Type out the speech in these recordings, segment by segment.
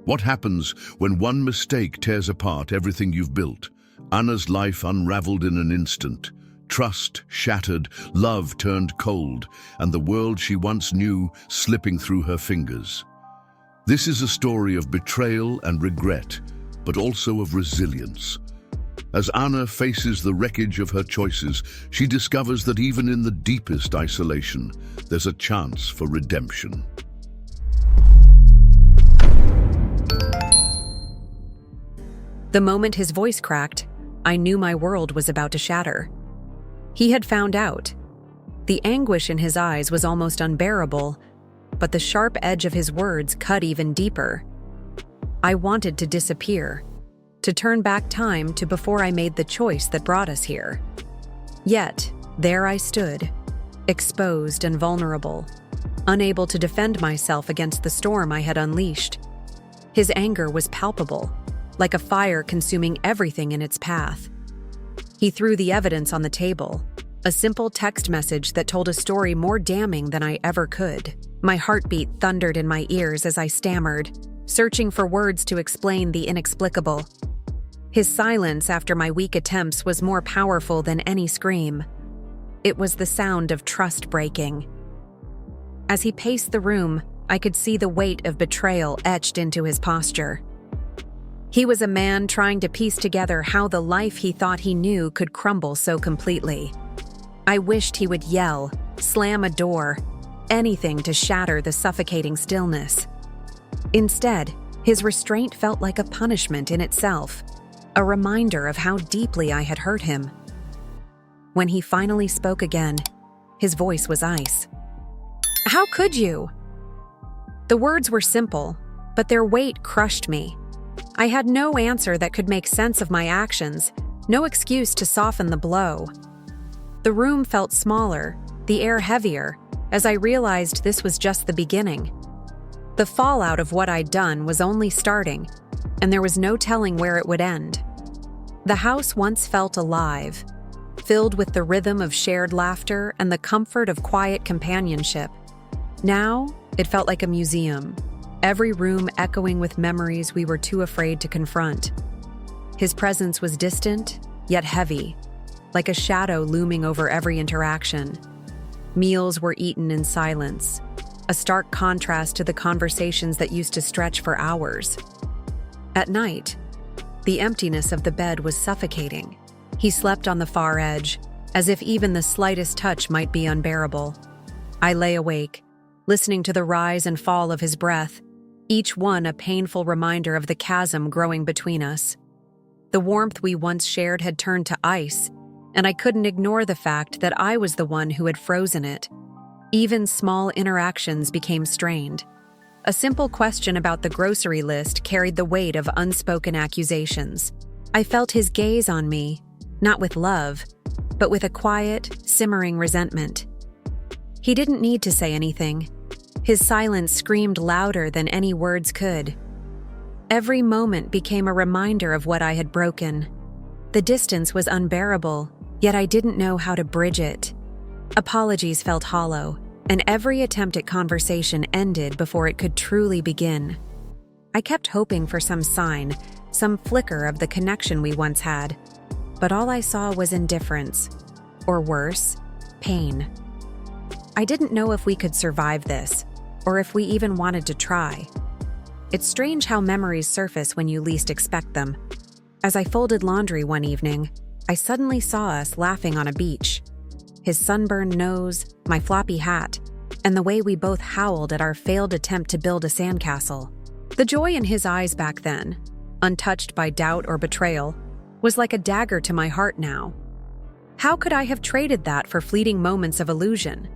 What happens when one mistake tears apart everything you've built? Anna's life unraveled in an instant. Trust shattered, love turned cold, and the world she once knew slipping through her fingers. This is a story of betrayal and regret, but also of resilience. As Anna faces the wreckage of her choices, she discovers that even in the deepest isolation, there's a chance for redemption. The moment his voice cracked, I knew my world was about to shatter. He had found out. The anguish in his eyes was almost unbearable, but the sharp edge of his words cut even deeper. I wanted to disappear, to turn back time to before I made the choice that brought us here. Yet, there I stood, exposed and vulnerable, unable to defend myself against the storm I had unleashed. His anger was palpable, like a fire consuming everything in its path. He threw the evidence on the table, a simple text message that told a story more damning than I ever could. My heartbeat thundered in my ears as I stammered, searching for words to explain the inexplicable. His silence after my weak attempts was more powerful than any scream. It was the sound of trust breaking. As he paced the room, I could see the weight of betrayal etched into his posture. He was a man trying to piece together how the life he thought he knew could crumble so completely. I wished he would yell, slam a door, anything to shatter the suffocating stillness. Instead, his restraint felt like a punishment in itself, a reminder of how deeply I had hurt him. When he finally spoke again, his voice was ice. "How could you?" The words were simple, but their weight crushed me. I had no answer that could make sense of my actions, no excuse to soften the blow. The room felt smaller, the air heavier, as I realized this was just the beginning. The fallout of what I'd done was only starting, and there was no telling where it would end. The house once felt alive, filled with the rhythm of shared laughter and the comfort of quiet companionship. Now, it felt like a museum, every room echoing with memories we were too afraid to confront. His presence was distant, yet heavy, like a shadow looming over every interaction. Meals were eaten in silence, a stark contrast to the conversations that used to stretch for hours. At night, the emptiness of the bed was suffocating. He slept on the far edge, as if even the slightest touch might be unbearable. I lay awake, listening to the rise and fall of his breath, each one a painful reminder of the chasm growing between us. The warmth we once shared had turned to ice, and I couldn't ignore the fact that I was the one who had frozen it. Even small interactions became strained. A simple question about the grocery list carried the weight of unspoken accusations. I felt his gaze on me, not with love, but with a quiet, simmering resentment. He didn't need to say anything. His silence screamed louder than any words could. Every moment became a reminder of what I had broken. The distance was unbearable, yet I didn't know how to bridge it. Apologies felt hollow, and every attempt at conversation ended before it could truly begin. I kept hoping for some sign, some flicker of the connection we once had, but all I saw was indifference, or worse, pain. I didn't know if we could survive this, or if we even wanted to try. It's strange how memories surface when you least expect them. As I folded laundry one evening, I suddenly saw us laughing on a beach. His sunburned nose, my floppy hat, and the way we both howled at our failed attempt to build a sandcastle. The joy in his eyes back then, untouched by doubt or betrayal, was like a dagger to my heart now. How could I have traded that for fleeting moments of illusion?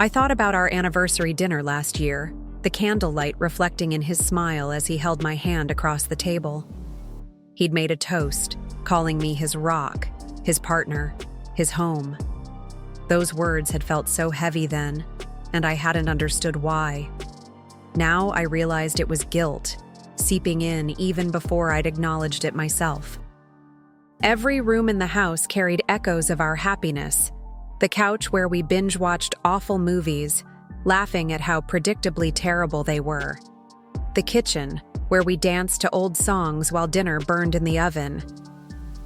I thought about our anniversary dinner last year, the candlelight reflecting in his smile as he held my hand across the table. He'd made a toast, calling me his rock, his partner, his home. Those words had felt so heavy then, and I hadn't understood why. Now I realized it was guilt, seeping in even before I'd acknowledged it myself. Every room in the house carried echoes of our happiness. The couch where we binge-watched awful movies, laughing at how predictably terrible they were. The kitchen, where we danced to old songs while dinner burned in the oven.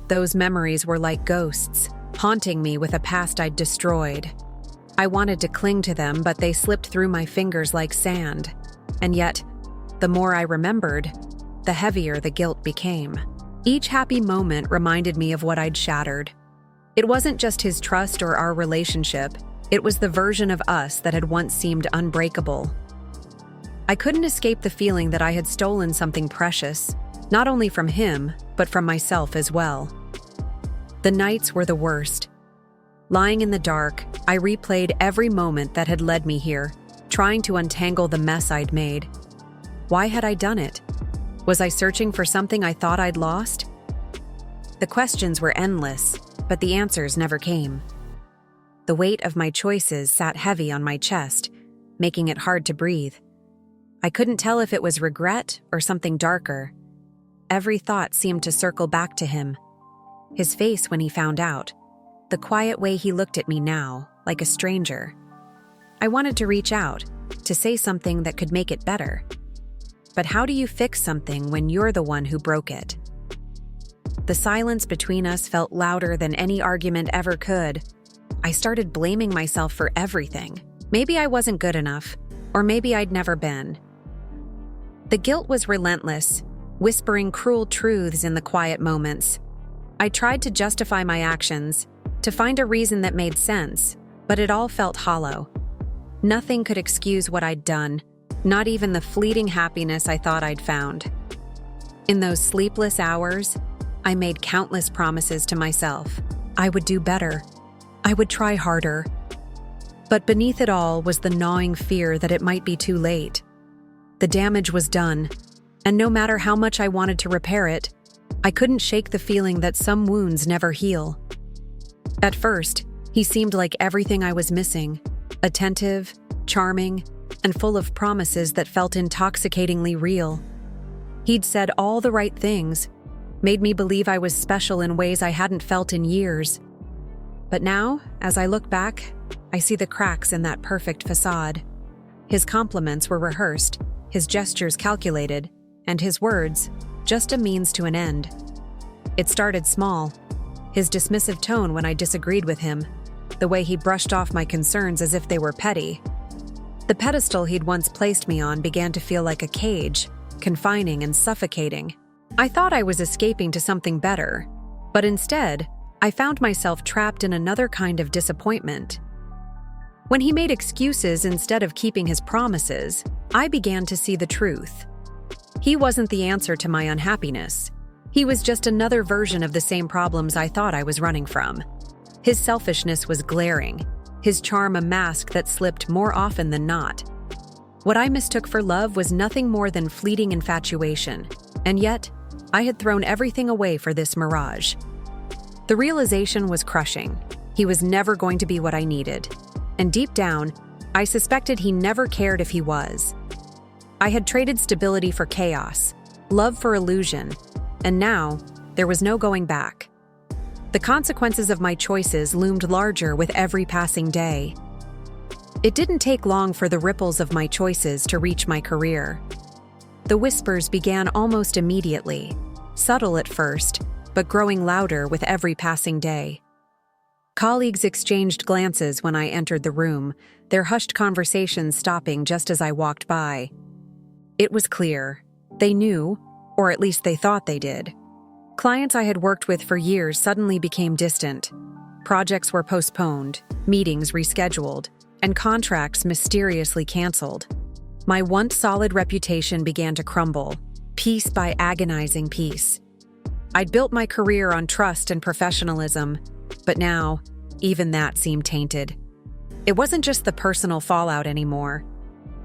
Those memories were like ghosts, haunting me with a past I'd destroyed. I wanted to cling to them, but they slipped through my fingers like sand. And yet, the more I remembered, the heavier the guilt became. Each happy moment reminded me of what I'd shattered. It wasn't just his trust or our relationship, it was the version of us that had once seemed unbreakable. I couldn't escape the feeling that I had stolen something precious, not only from him, but from myself as well. The nights were the worst. Lying in the dark, I replayed every moment that had led me here, trying to untangle the mess I'd made. Why had I done it? Was I searching for something I thought I'd lost? The questions were endless, but the answers never came. The weight of my choices sat heavy on my chest, making it hard to breathe. I couldn't tell if it was regret or something darker. Every thought seemed to circle back to him. His face when he found out. The quiet way he looked at me now, like a stranger. I wanted to reach out, to say something that could make it better. But how do you fix something when you're the one who broke it? The silence between us felt louder than any argument ever could. I started blaming myself for everything. Maybe I wasn't good enough, or maybe I'd never been. The guilt was relentless, whispering cruel truths in the quiet moments. I tried to justify my actions, to find a reason that made sense, but it all felt hollow. Nothing could excuse what I'd done, not even the fleeting happiness I thought I'd found. In those sleepless hours, I made countless promises to myself. I would do better. I would try harder. But beneath it all was the gnawing fear that it might be too late. The damage was done, and no matter how much I wanted to repair it, I couldn't shake the feeling that some wounds never heal. At first, he seemed like everything I was missing, attentive, charming, and full of promises that felt intoxicatingly real. He'd said all the right things, made me believe I was special in ways I hadn't felt in years. But now, as I look back, I see the cracks in that perfect facade. His compliments were rehearsed, his gestures calculated, and his words, just a means to an end. It started small. His dismissive tone when I disagreed with him, the way he brushed off my concerns as if they were petty. The pedestal he'd once placed me on began to feel like a cage, confining and suffocating. I thought I was escaping to something better, but instead, I found myself trapped in another kind of disappointment. When he made excuses instead of keeping his promises, I began to see the truth. He wasn't the answer to my unhappiness. He was just another version of the same problems I thought I was running from. His selfishness was glaring, his charm a mask that slipped more often than not. What I mistook for love was nothing more than fleeting infatuation, and yet, I had thrown everything away for this mirage. The realization was crushing. He was never going to be what I needed. And deep down, I suspected he never cared if he was. I had traded stability for chaos, love for illusion, and now, there was no going back. The consequences of my choices loomed larger with every passing day. It didn't take long for the ripples of my choices to reach my career. The whispers began almost immediately, subtle at first, but growing louder with every passing day. Colleagues exchanged glances when I entered the room, their hushed conversations stopping just as I walked by. It was clear. They knew, or at least they thought they did. Clients I had worked with for years suddenly became distant. Projects were postponed, meetings rescheduled, and contracts mysteriously canceled. My once solid reputation began to crumble, piece by agonizing piece. I'd built my career on trust and professionalism, but now, even that seemed tainted. It wasn't just the personal fallout anymore.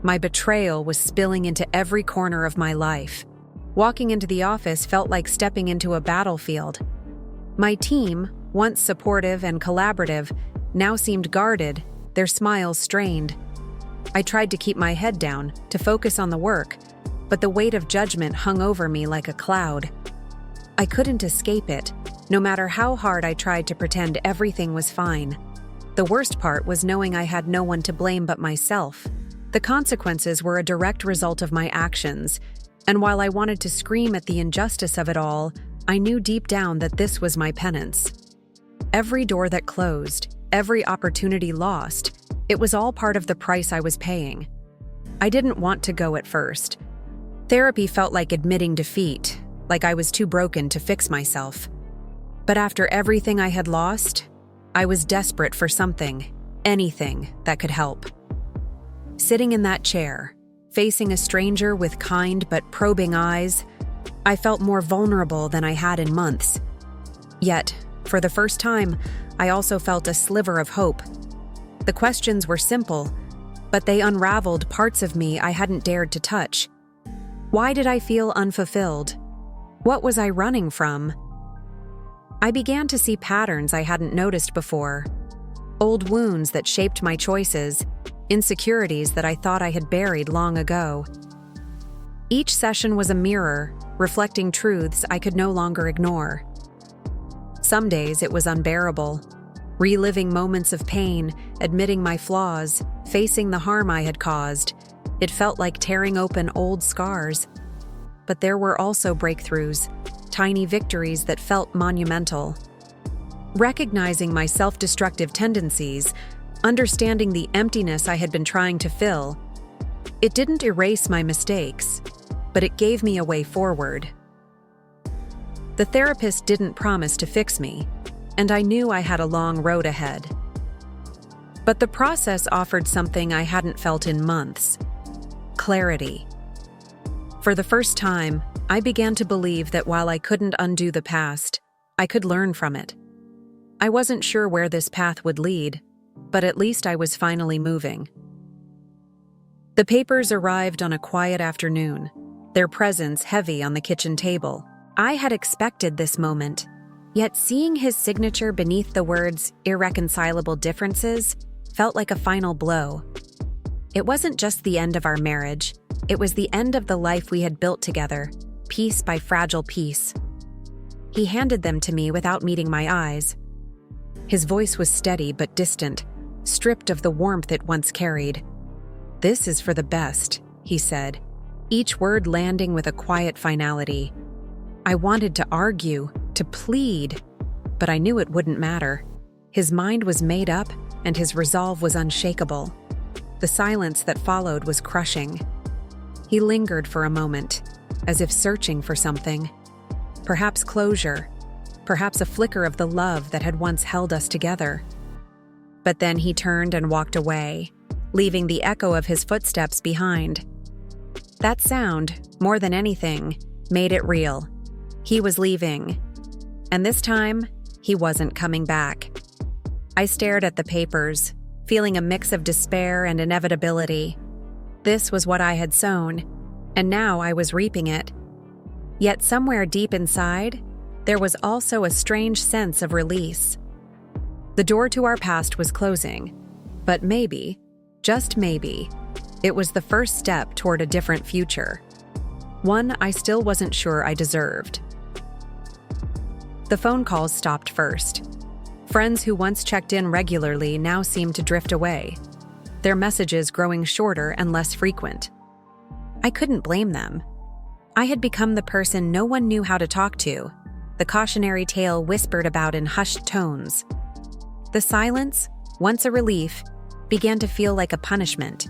My betrayal was spilling into every corner of my life. Walking into the office felt like stepping into a battlefield. My team, once supportive and collaborative, now seemed guarded, their smiles strained. I tried to keep my head down, to focus on the work, but the weight of judgment hung over me like a cloud. I couldn't escape it, no matter how hard I tried to pretend everything was fine. The worst part was knowing I had no one to blame but myself. The consequences were a direct result of my actions, and while I wanted to scream at the injustice of it all, I knew deep down that this was my penance. Every door that closed, every opportunity lost, it was all part of the price I was paying. I didn't want to go at first. Therapy felt like admitting defeat, like I was too broken to fix myself. But after everything I had lost, I was desperate for something, anything that could help. Sitting in that chair, facing a stranger with kind but probing eyes, I felt more vulnerable than I had in months. Yet, for the first time, I also felt a sliver of hope. The questions were simple, but they unraveled parts of me I hadn't dared to touch. Why did I feel unfulfilled? What was I running from? I began to see patterns I hadn't noticed before. Old wounds that shaped my choices, insecurities that I thought I had buried long ago. Each session was a mirror, reflecting truths I could no longer ignore. Some days it was unbearable, reliving moments of pain, admitting my flaws, facing the harm I had caused. It felt like tearing open old scars. But there were also breakthroughs, tiny victories that felt monumental. Recognizing my self-destructive tendencies, understanding the emptiness I had been trying to fill, it didn't erase my mistakes, but it gave me a way forward. The therapist didn't promise to fix me, and I knew I had a long road ahead. But the process offered something I hadn't felt in months: clarity. For the first time, I began to believe that while I couldn't undo the past, I could learn from it. I wasn't sure where this path would lead, but at least I was finally moving. The papers arrived on a quiet afternoon, their presence heavy on the kitchen table. I had expected this moment, yet seeing his signature beneath the words "irreconcilable differences" felt like a final blow. It wasn't just the end of our marriage, it was the end of the life we had built together, piece by fragile piece. He handed them to me without meeting my eyes. His voice was steady but distant, stripped of the warmth it once carried. "This is for the best," he said, each word landing with a quiet finality. I wanted to argue, to plead, but I knew it wouldn't matter. His mind was made up, and his resolve was unshakable. The silence that followed was crushing. He lingered for a moment, as if searching for something. Perhaps closure, perhaps a flicker of the love that had once held us together. But then he turned and walked away, leaving the echo of his footsteps behind. That sound, more than anything, made it real. He was leaving, and this time, he wasn't coming back. I stared at the papers, feeling a mix of despair and inevitability. This was what I had sown, and now I was reaping it. Yet somewhere deep inside, there was also a strange sense of release. The door to our past was closing, but maybe, just maybe, it was the first step toward a different future. One I still wasn't sure I deserved. The phone calls stopped first. Friends who once checked in regularly now seemed to drift away, their messages growing shorter and less frequent. I couldn't blame them. I had become the person no one knew how to talk to, the cautionary tale whispered about in hushed tones. The silence, once a relief, began to feel like a punishment.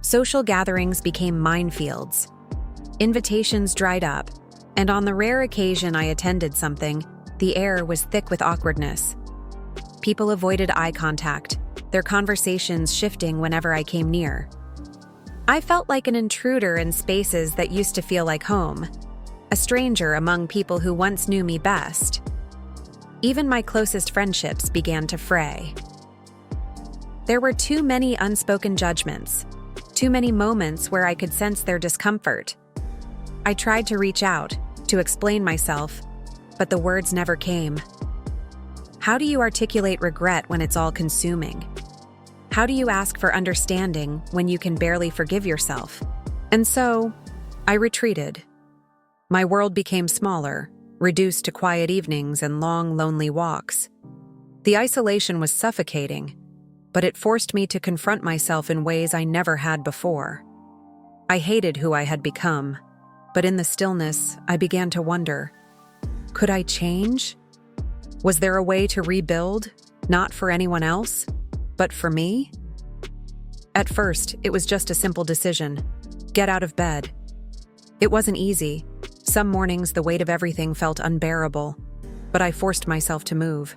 Social gatherings became minefields. Invitations dried up, and on the rare occasion I attended something, the air was thick with awkwardness. People avoided eye contact, their conversations shifting whenever I came near. I felt like an intruder in spaces that used to feel like home, a stranger among people who once knew me best. Even my closest friendships began to fray. There were too many unspoken judgments, too many moments where I could sense their discomfort. I tried to reach out, to explain myself, but the words never came. How do you articulate regret when it's all consuming? How do you ask for understanding when you can barely forgive yourself? And so, I retreated. My world became smaller, reduced to quiet evenings and long, lonely walks. The isolation was suffocating, but it forced me to confront myself in ways I never had before. I hated who I had become, but in the stillness, I began to wonder, could I change? Was there a way to rebuild, not for anyone else, but for me? At first, it was just a simple decision: get out of bed. It wasn't easy. Some mornings, the weight of everything felt unbearable, but I forced myself to move.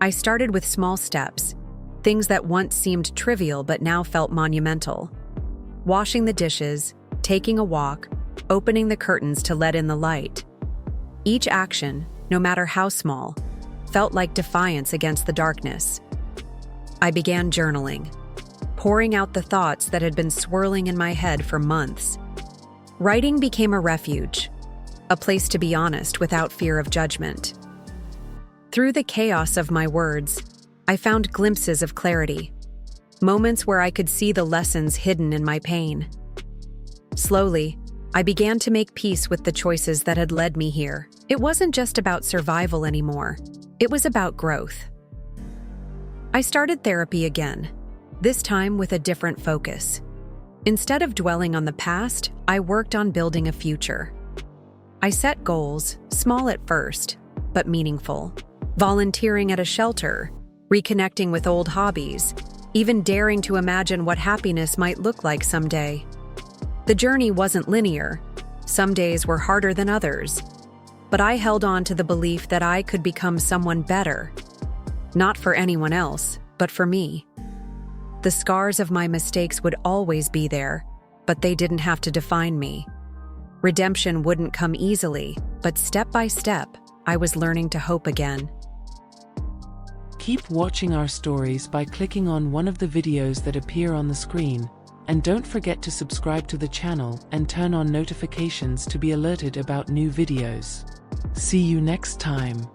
I started with small steps, things that once seemed trivial but now felt monumental. Washing the dishes, taking a walk, opening the curtains to let in the light. Each action, no matter how small, felt like defiance against the darkness. I began journaling, pouring out the thoughts that had been swirling in my head for months. Writing became a refuge, a place to be honest without fear of judgment. Through the chaos of my words, I found glimpses of clarity, moments where I could see the lessons hidden in my pain. Slowly, I began to make peace with the choices that had led me here. It wasn't just about survival anymore. It was about growth. I started therapy again, this time with a different focus. Instead of dwelling on the past, I worked on building a future. I set goals, small at first, but meaningful. Volunteering at a shelter, reconnecting with old hobbies, even daring to imagine what happiness might look like someday. The journey wasn't linear. Some days were harder than others, but I held on to the belief that I could become someone better. Not for anyone else, but for me. The scars of my mistakes would always be there, but they didn't have to define me. Redemption wouldn't come easily, but step by step, I was learning to hope again. Keep watching our stories by clicking on one of the videos that appear on the screen, and don't forget to subscribe to the channel and turn on notifications to be alerted about new videos. See you next time.